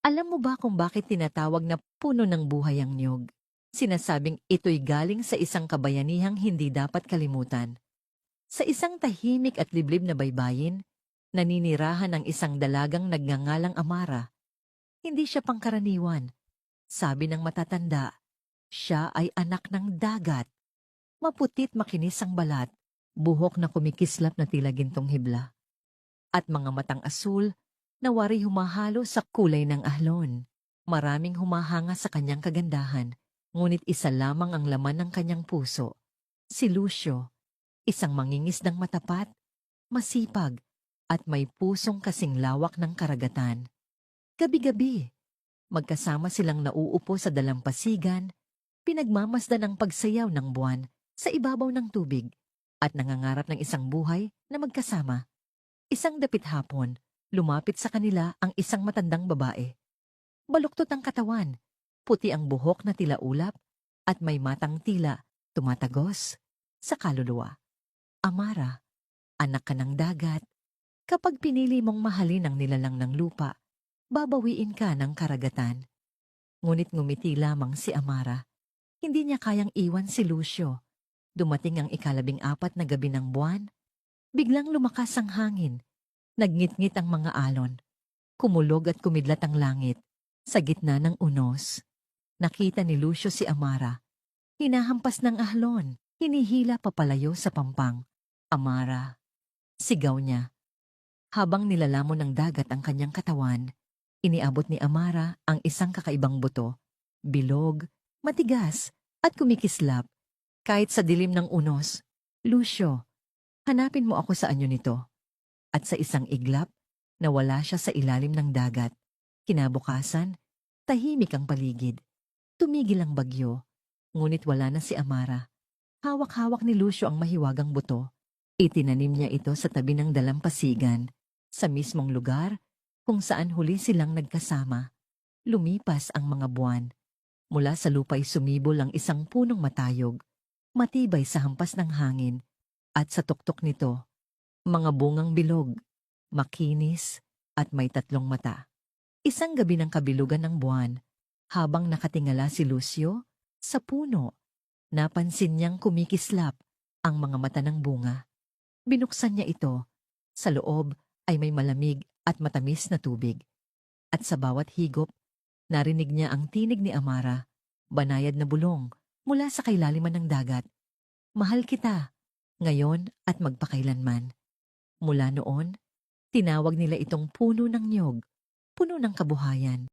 Alam mo ba kung bakit tinatawag na puno ng buhay ang niyog? Sinasabing ito'y galing sa isang kabayanihang hindi dapat kalimutan. Sa isang tahimik at liblib na baybayin, naninirahan ang isang dalagang nagngangalang Amara. Hindi siya pangkaraniwan. Sabi ng matatanda, siya ay anak ng dagat. Maputit makinis ang balat, buhok na kumikislap na tila gintong hibla, at mga matang asul na wari humahalo sa kulay ng ahlon. Maraming humahanga sa kanyang kagandahan, ngunit isa lamang ang laman ng kanyang puso. Si Lucio, isang mangingisdang matapat, masipag, at may pusong kasing lawak ng karagatan. Gabi-gabi, magkasama silang nauupo sa dalampasigan, pinagmamasdan ang pagsayaw ng buwan sa ibabaw ng tubig, at nangangarap ng isang buhay na magkasama. Isang dapit hapon, lumapit sa kanila ang isang matandang babae. Baluktot ang katawan, puti ang buhok na tila ulap, at may matang tila tumatagos sa kaluluwa. Amara, anak ka ng dagat. Kapag pinili mong mahalin ang nilalang ng lupa, babawiin ka ng karagatan. Ngunit ngumiti lamang si Amara. Hindi niya kayang iwan si Lucio. Dumating ang ika-14 na gabi ng buwan. Biglang lumakas ang hangin. Nagngit-ngit ang mga alon. Kumulog at kumidlat ang langit. Sa gitna ng unos, nakita ni Lucio si Amara. Hinahampas ng ahlon, hinihila papalayo sa pampang. Amara, sigaw niya. Habang nilalamon ng dagat ang kanyang katawan, iniabot ni Amara ang isang kakaibang buto. Bilog, matigas, at kumikislap. Kahit sa dilim ng unos, Lucio, hanapin mo ako sa anyo nito. At sa isang iglap, nawala siya sa ilalim ng dagat. Kinabukasan, tahimik ang paligid. Tumigil ang bagyo, ngunit wala na si Amara. Hawak-hawak ni Lucio ang mahiwagang buto. Itinanim niya ito sa tabi ng dalampasigan, sa mismong lugar kung saan huli silang nagkasama. Lumipas ang mga buwan. Mula sa lupa'y sumibol ang isang punong matayog, matibay sa hampas ng hangin, at sa tuktok nito, mga bungang bilog, makinis, at may 3 mata. Isang gabi ng kabilugan ng buwan, habang nakatingala si Lucio sa puno, napansin niyang kumikislap ang mga mata ng bunga. Binuksan niya ito. Sa loob ay may malamig at matamis na tubig. At sa bawat higop, narinig niya ang tinig ni Amara, banayad na bulong mula sa kailaliman ng dagat. Mahal kita, ngayon at magpakailanman. Mula noon, tinawag nila itong puno ng niyog, puno ng kabuhayan.